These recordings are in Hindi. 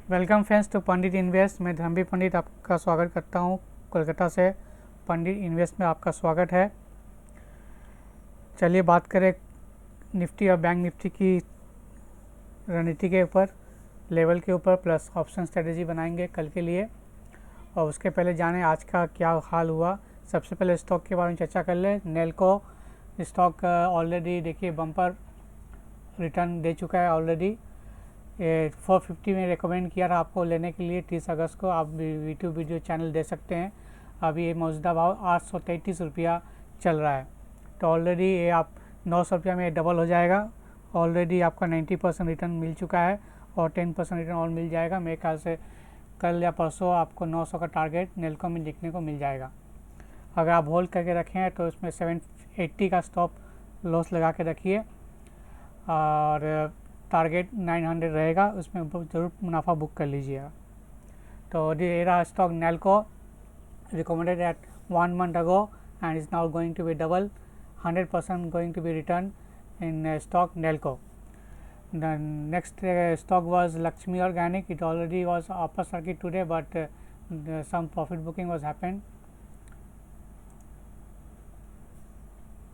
Welcome friends to Pandit invest. मैं धर्मवीर पंडित आपका स्वागत करता हूं कोलकाता से। पंडित इन्वेस्ट में आपका स्वागत है। चलिए बात करें निफ्टी और बैंक निफ्टी की रणनीति के ऊपर, लेवल के ऊपर, प्लस ऑप्शन स्ट्रेटेजी बनाएंगे कल के लिए। और उसके पहले जानें आज का क्या हाल हुआ। सबसे पहले स्टॉक के बारे में चर्चा कर ले। नेल्को स्टॉक ऑलरेडी देखिए बम्पर रिटर्न दे चुका है ऑलरेडी। 450 में रिकमेंड किया था आपको लेने के लिए 30 अगस्त को। आप यूट्यूब वीडियो चैनल दे सकते हैं। अभी ये मौजूदा भाव 833 रुपया चल रहा है, तो ऑलरेडी ये आप 900 रुपया में डबल हो जाएगा। ऑलरेडी आपका 90% रिटर्न मिल चुका है और 10% रिटर्न और मिल जाएगा। मेरे ख्याल से कल या परसों आपको 900 का टारगेट नेल्को में दिखने को मिल जाएगा। अगर आप होल्ड करके रखें हैं तो इसमें 780 का स्टॉप लॉस लगा के रखिए और टारगेट 900 रहेगा, उसमें ज़रूर मुनाफा बुक कर लीजिएगा। तो ये रहा stock Nelco, recommended at 1 month ago and is now going to be double, 100% going to be return in stock Nelco. The next stock was Lakshmi Organic. It already was upper circuit today, but some profit booking was happened.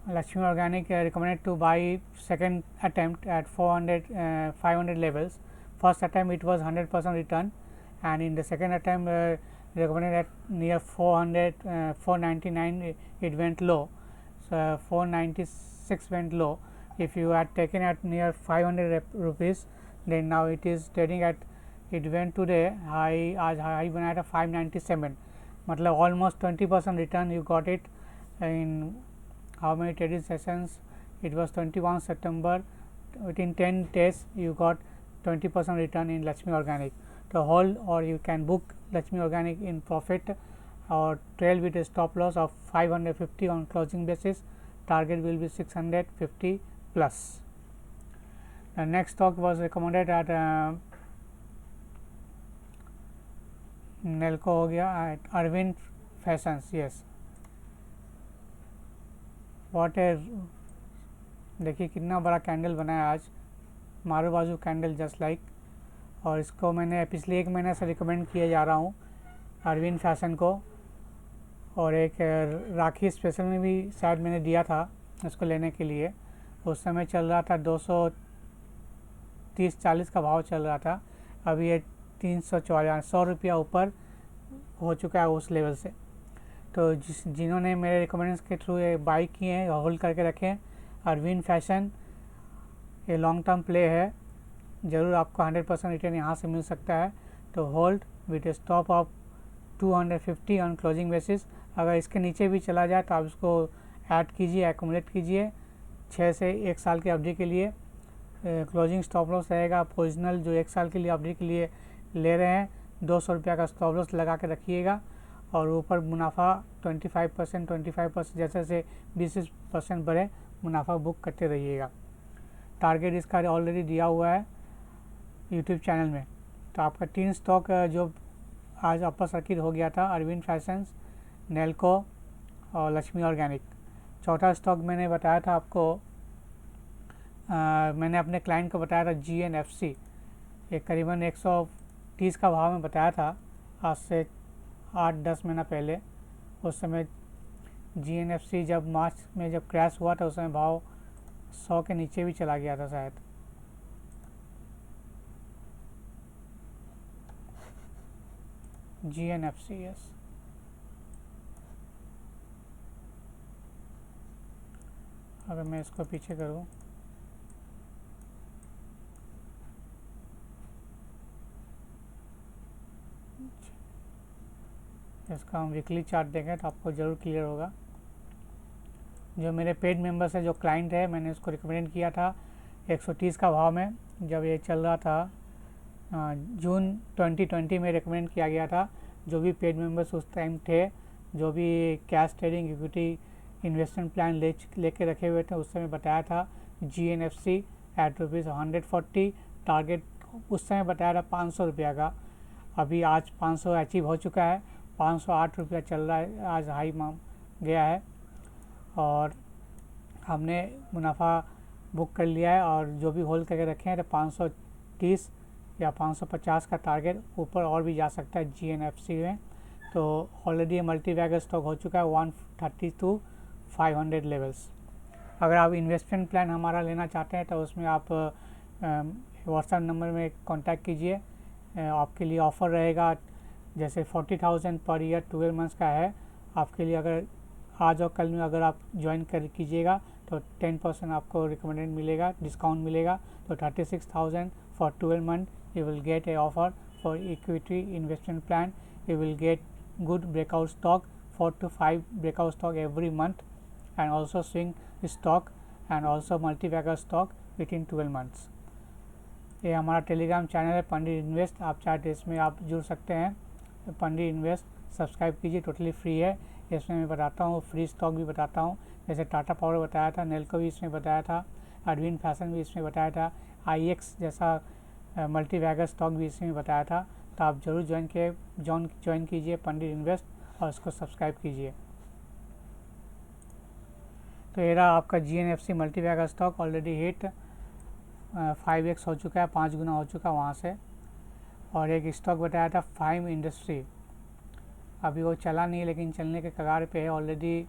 Lakshmi Organic recommended to buy second attempt at 500 levels. First attempt it was 100% return, and in the second attempt recommended at near 499 it went low. So 496 went low. If you had taken at near 500 rupees, then now it is trading at, it went today high, आज हाई बनाया था 597, मतलब almost 20% return you got it in how many trading sessions. It was 21 September. Within 10 days you got 20% return in Lakshmi Organic. To hold, or you can book Lakshmi Organic in profit or trail with a stop loss of 550 on closing basis. Target will be 650 plus. The next stock was recommended at Nelco हो गया, at Arvind Fashions. Yes, what ए, देखिए कितना बड़ा कैंडल बनाया आज, मारू बाजू कैंडल जस्ट लाइक। और इसको मैंने पिछले 1 महीने से रिकमेंड किए जा रहा हूँ अरविंद फैशन को। और एक राखी स्पेशल में भी शायद मैंने दिया था इसको लेने के लिए। उस समय चल रहा था 230-40 का भाव चल रहा था। अभी ये 344, 100 रुपया ऊपर हो चुका है उस लेवल से। तो जिन्होंने मेरे रिकमेंडेंस के थ्रू ये बाई किए हैं, होल्ड करके रखें। अरविंद फैशन ये लॉन्ग टर्म प्ले है, ज़रूर आपको 100% रिटर्न यहाँ से मिल सकता है। तो hold with A stop of 250 on closing basis. अगर इसके नीचे भी चला जाए तो आप इसको ऐड कीजिए, एक्यूमुलेट कीजिए 6 से 1 साल की अवधि के लिए। क्लोजिंग स्टॉप लॉस रहेगा ओरिजिनल जो 1 साल के लिए अवधि के लिए ले रहे हैं, 200 रुपया का स्टॉप लॉस लगा के रखिएगा। और ऊपर मुनाफा 25% जैसे जैसे 20% बढ़े मुनाफा बुक करते रहिएगा। टारगेट इसका ऑलरेडी दिया हुआ है यूट्यूब चैनल में। तो आपका 3 स्टॉक जो आज अपर सर्किट हो गया था, अरविंद फैशंस, नेल्को और लक्ष्मी ऑर्गेनिक। चौथा स्टॉक मैंने बताया था आपको, मैंने अपने क्लाइंट को बताया था GNFC। ये करीबन 130 का भाव में बताया था आज से 8-10 महीना पहले। उस समय GNFC जब मार्च में जब क्रैश हुआ था उस समय भाव 100 के नीचे भी चला गया था शायद। GNFC, yes. अगर मैं इसको पीछे करूँ, इसका हम वीकली चार्ट देखें तो आपको ज़रूर क्लियर होगा। जो मेरे पेड मेंबर्स है, जो क्लाइंट है, मैंने उसको रिकमेंड किया था 130 का भाव में जब ये चल रहा था। जून 2020 में रिकमेंड किया गया था। जो भी पेड मेंबर्स उस टाइम थे, जो भी cash trading equity investment plan लेके रखे हुए थे, उस समय बताया था GNFC एट ₹140। टारगेट उस समय बताया था 500 रुपया का। अभी आज 500 अचीव हो चुका है, 508 रुपया चल रहा है, आज हाई गया है और हमने मुनाफा बुक कर लिया है। और जो भी होल्ड करके रखे हैं तो 530 या 550 का टारगेट, ऊपर और भी जा सकता है GNFC में। तो ऑलरेडी मल्टी बैगर स्टॉक हो चुका है 130 to 500 लेवल्स। अगर आप इन्वेस्टमेंट प्लान हमारा लेना चाहते हैं तो उसमें आप व्हाट्सएप नंबर में कांटेक्ट कीजिए। आपके लिए ऑफ़र रहेगा, जैसे 40,000 पर ईयर 12 मंथ्स का है आपके लिए। अगर आज और कल में अगर आप ज्वाइन कर कीजिएगा तो 10% आपको रिकमेंडेड मिलेगा, डिस्काउंट मिलेगा। तो 36,000 for 12 month you will get A offer for equity investment plan. You will get good breakout stock, 4 to 5 breakout stock every month, and also swing stock and also multi-bagger stock within 12 months। ये हमारा टेलीग्राम चैनल है पंडित इन्वेस्ट, आप चाहे तो इसमें आप जुड़ सकते हैं। पंडित इन्वेस्ट सब्सक्राइब कीजिए, टोटली फ्री है। इसमें मैं बताता हूँ, फ्री स्टॉक भी बताता हूँ, जैसे टाटा पावर बताया था, नेल्को भी इसमें बताया था, अरविंद फैशन भी इसमें बताया था, IEX जैसा मल्टी बैगर स्टॉक भी इसमें बताया था। तो आप ज़रूर ज्वाइन कीजिए पंडित इन्वेस्ट और उसको सब्सक्राइब कीजिए। तो ये रहा आपका GNFC multi bagger stock, already hit 5x हो चुका है, 5 गुना हो चुका वहाँ से। और एक स्टॉक बताया था फाइम इंडस्ट्री, अभी वो चला नहीं लेकिन चलने के कगार पे है ऑलरेडी।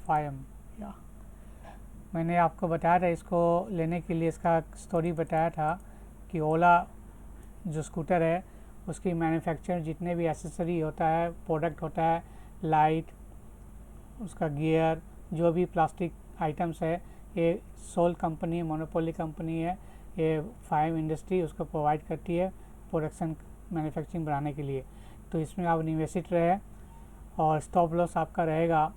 फाइम या मैंने आपको बताया था, इसको लेने के लिए इसका स्टोरी बताया था कि ओला जो स्कूटर है उसकी मैन्युफैक्चर जितने भी एसेसरी होता है, प्रोडक्ट होता है, लाइट, उसका गियर, जो भी प्लास्टिक आइटम्स है, ये सोल कंपनी है, मोनोपोली कंपनी है, ये फाइम इंडस्ट्री उसको प्रोवाइड करती है प्रोडक्शन मैन्युफैक्चरिंग बढ़ाने के लिए। तो इसमें आप इन्वेस्टेड रहे और स्टॉप लॉस आपका रहेगा,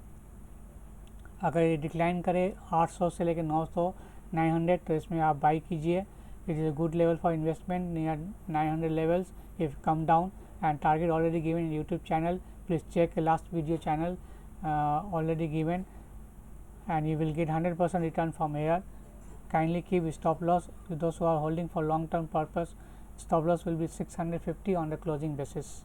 अगर ये डिक्लाइन करे 800 से लेकर 900 900 तो इसमें आप बाई कीजिए। It is a good level for investment near 900 levels. If come down and target already given in YouTube channel, please check the last video channel already given, and you will get 100% return from here. Kindly keep stop loss to those who are holding for long term purpose. Stop loss will be 650 on the closing basis.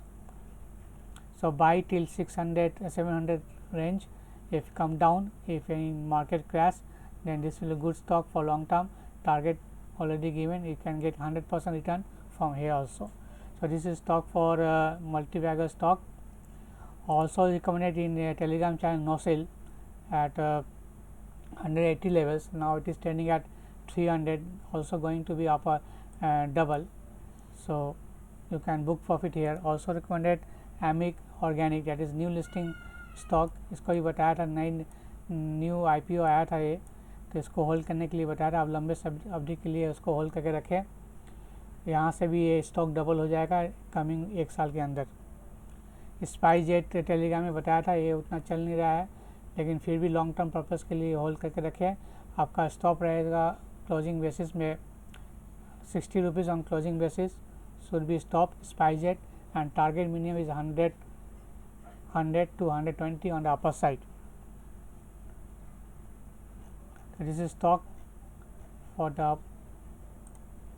So buy till 600 700 range. If come down, if any market crash, then this will be a good stock for long term. Target already given, you can get 100% return from here also. So this is stock for multi-bagger stock, also recommended in Telegram channel NoSale at 180 levels. Now it is trending at 300, also going to be upper double, so you can book profit here. Also recommended Amic Organic, that is new listing stock, इसको भी बताया था, नई न्यू IPO आया था ये, तो इसको होल्ड करने के लिए बताया था। आप लंबे अवधि के लिए उसको होल्ड करके रखें, यहाँ से भी ये स्टॉक डबल हो जाएगा कमिंग 1 साल के अंदर। स्पाइस जेट टेलीग्राम में बताया था, ये उतना चल नहीं रहा है लेकिन फिर भी लॉन्ग टर्म पर्पज़ के लिए होल्ड करके रखें। आपका स्टॉप रहेगा क्लोजिंग बेसिस में 60 rupees on closing basis should be stop spice jet, and target minimum is 100 to 120 on the upper side. This is stock for the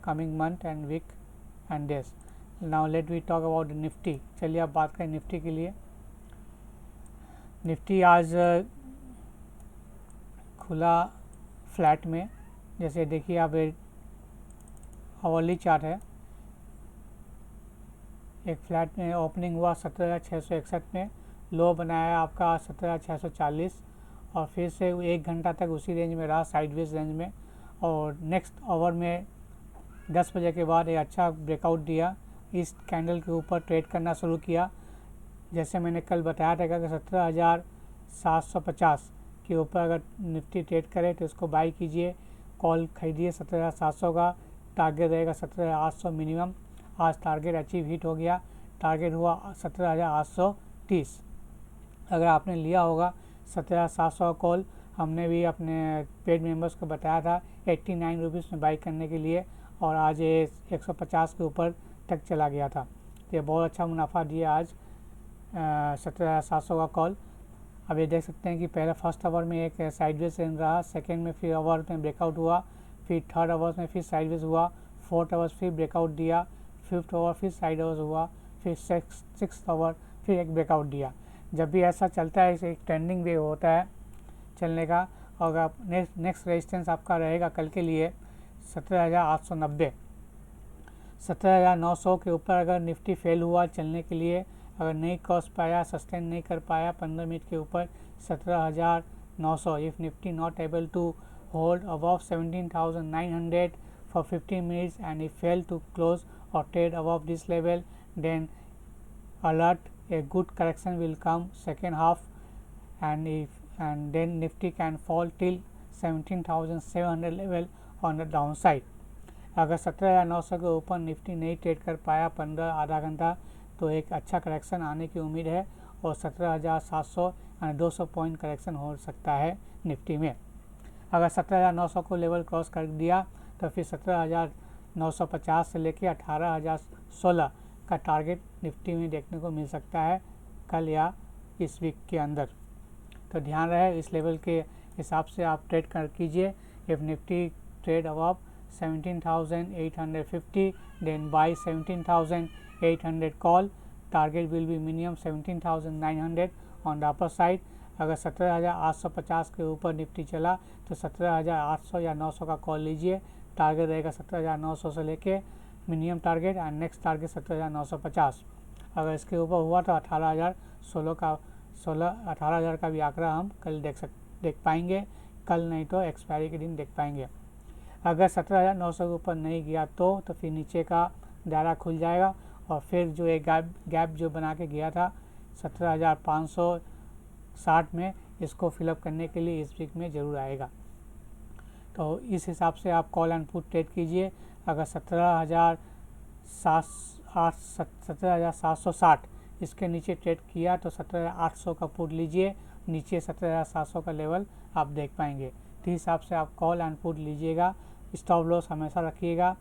coming month and week and days. Now let we talk about the Nifty. चलिए अब बात करें निफ्टी के लिए। निफ्टी आज खुला फ्लैट में, जैसे देखिए आप आवरली चार्ट है, एक फ्लैट में ओपनिंग हुआ 17,661 में, लो बनाया आपका 17,640 और फिर से 1 घंटा तक उसी रेंज में रहा, साइडवेज रेंज में, और नेक्स्ट आवर में 10 बजे के बाद एक अच्छा ब्रेकआउट दिया, इस कैंडल के ऊपर ट्रेड करना शुरू किया। जैसे मैंने कल बताया था कि 17,750 के ऊपर अगर निफ्टी ट्रेड करे तो इसको बाई कीजिए, कॉल खरीदिए 17,700 का, टारगेट रहेगा 17,800 मिनिमम। आज टारगेट अचीव हिट हो गया, टारगेट हुआ 17,830। अगर आपने लिया होगा 17,700 कॉल, हमने भी अपने पेड मेंबर्स को बताया था 89 रुपीज़ में बाई करने के लिए, और आज ये 150 के ऊपर तक चला गया था। तो ये बहुत अच्छा मुनाफा दिया आज 17,700 का कॉल। अब ये देख सकते हैं कि पहले फर्स्ट आवर में एक साइडवेज रेंज रहा, सेकेंड में फिर आवर में ब्रेकआउट हुआ, फिर थर्ड आवर्स में फिर साइडवेज हुआ, फोर्थ आवर्स फिर ब्रेकआउट दिया, फिफ्थ आवर फिर साइड आवर्स हुआ, फिर सिक्स आवर फिर एक ब्रेकआउट दिया। जब भी ऐसा चलता है, इसे एक ट्रेंडिंग वे होता है चलने का। और नेक्स्ट रेजिस्टेंस आपका रहेगा कल के लिए 17,890। 17,900 के ऊपर अगर निफ्टी फेल हुआ चलने के लिए, अगर नहीं क्रॉस पाया, सस्टेन नहीं कर पाया 15 मिनट के ऊपर 17,900, if Nifty not able to hold above 17,900 for 15 minutes and if fail to close or trade above this level, then alert, a good correction will come second half, and then Nifty can fall till 17,700 level on the downside. अगर 17,900 के ऊपर निफ्टी नहीं ट्रेड कर पाया 15 आधा घंटा तो एक अच्छा करेक्शन आने की उम्मीद है और 17,700 यानी 200 पॉइंट करेक्शन हो सकता है निफ्टी में। अगर 17,900 को लेवल क्रॉस कर दिया तो फिर 17,950 से लेकर 18,016 का टारगेट निफ्टी में देखने को मिल सकता है कल या इस वीक के अंदर। तो ध्यान रहे, इस लेवल के हिसाब से आप ट्रेड कर कीजिए। If Nifty trade above 17,850 then buy 17,800 call, target will be minimum 17,900 on the upper side. अगर 17,850 के ऊपर निफ्टी चला तो 17,800 या 900 का कॉल लीजिए, टारगेट रहेगा 17,900 से लेके minimum target and next target 17,950। अगर इसके ऊपर हुआ तो 18,000 का भी आंकड़ा हम कल देख पाएंगे, कल नहीं तो एक्सपायरी के दिन देख पाएंगे। अगर 17,900 के ऊपर नहीं गया तो फिर नीचे का दायरा खुल जाएगा और फिर जो एक गैप जो बना के गया था 17,560 में, इसको फिलअप करने के लिए इस वीक में ज़रूर आएगा। तो इस हिसाब से आप कॉल एंड पुट ट्रेड कीजिए। अगर 17,760 इसके नीचे ट्रेड किया तो 17,800 का पुट लीजिए, नीचे 17,700 का लेवल आप देख पाएंगे। तो हिसाब से आप कॉल एंड पुट लीजिएगा। स्टॉप लॉस हमेशा रखिएगा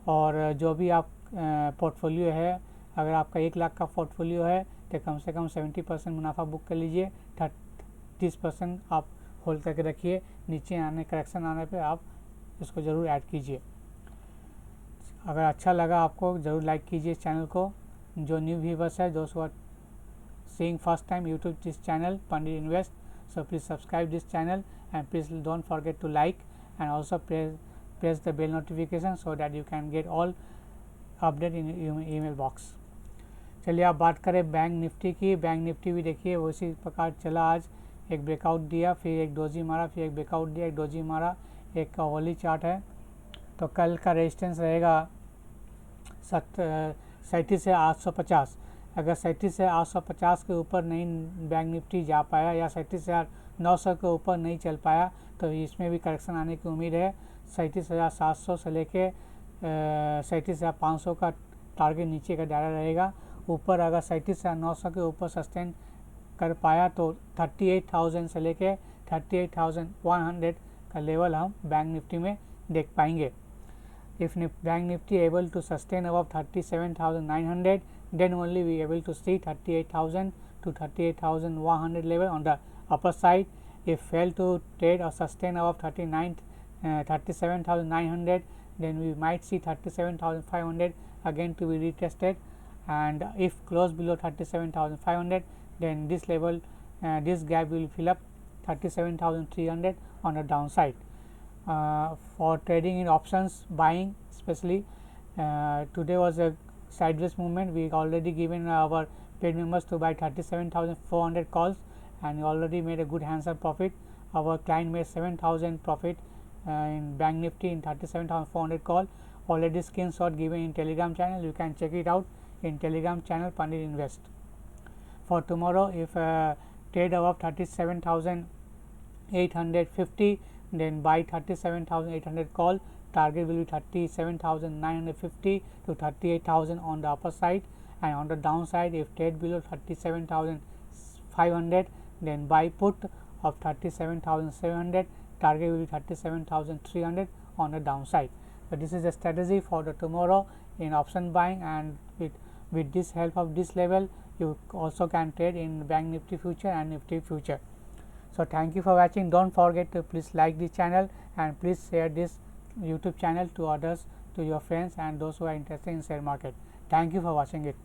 और जो भी आप पोर्टफोलियो है, अगर आपका 1 लाख का पोर्टफोलियो है तो कम से कम 70% मुनाफा बुक कर लीजिए, 30% आप होल्ड करके रखिए। नीचे आने करेक्शन आने पे आप इसको ज़रूर ऐड कीजिए। अगर अच्छा लगा आपको ज़रूर लाइक कीजिए इस चैनल को। जो न्यू व्यूवर्स है, दोस्त are seeing first time YouTube this channel Pandit Invest, so please subscribe this channel and please don't forget to like and also press the bell notification so that you can get all update in email box। चलिए आप बात करें बैंक निफ्टी की। बैंक निफ्टी भी देखिए उसी प्रकार चला, आज एक ब्रेकआउट दिया, फिर एक डोजी मारा, फिर एक ब्रेकआउट दिया, एक डोजी मारा, एक होली चार्ट है। तो कल का रेजिस्टेंस रहेगा 37 से 850। अगर 37 से 850 के ऊपर नहीं बैंक निफ्टी जा पाया या 37,900 के ऊपर नहीं चल पाया तो इसमें भी करेक्शन आने की उम्मीद है। 37,700 से लेके 37,500 का टारगेट नीचे का दायरा रहेगा। ऊपर अगर 37,900 के ऊपर सस्टेन कर पाया तो 38,000 से लेके 38,100 का लेवल हम बैंक निफ्टी में देख पाएंगे। If Bank Nifty able to sustain above 37,900, then only we able to see 38,000 to 38,100 level on the upper side. If fail to trade or sustain above 37,900, then we might see 37,500 again to be retested, and if close below 37,500, then this level this gap will fill up 37,300 on the downside. For trading in options buying, especially today was a sideways movement. We already given our paid members to buy 37,400 calls and we already made a good handsome profit. Our client made 7,000 profit in Bank Nifty in 37,400 call. Already screenshot given in Telegram channel, you can check it out in Telegram channel Pandit Invest. For tomorrow, if trade above 37,850, then buy 37,800 call, target will be 37,950 to 38,000 on the upper side, and on the downside if trade below 37,500, then buy put of 37,700, target will be 37,300 on the downside. So this is the strategy for the tomorrow in option buying, and with this help of this level you also can trade in Bank Nifty future and Nifty future. So thank you for watching. Don't forget to please like this channel and please share this YouTube channel to others, to your friends and those who are interested in share market. Thank you for watching it.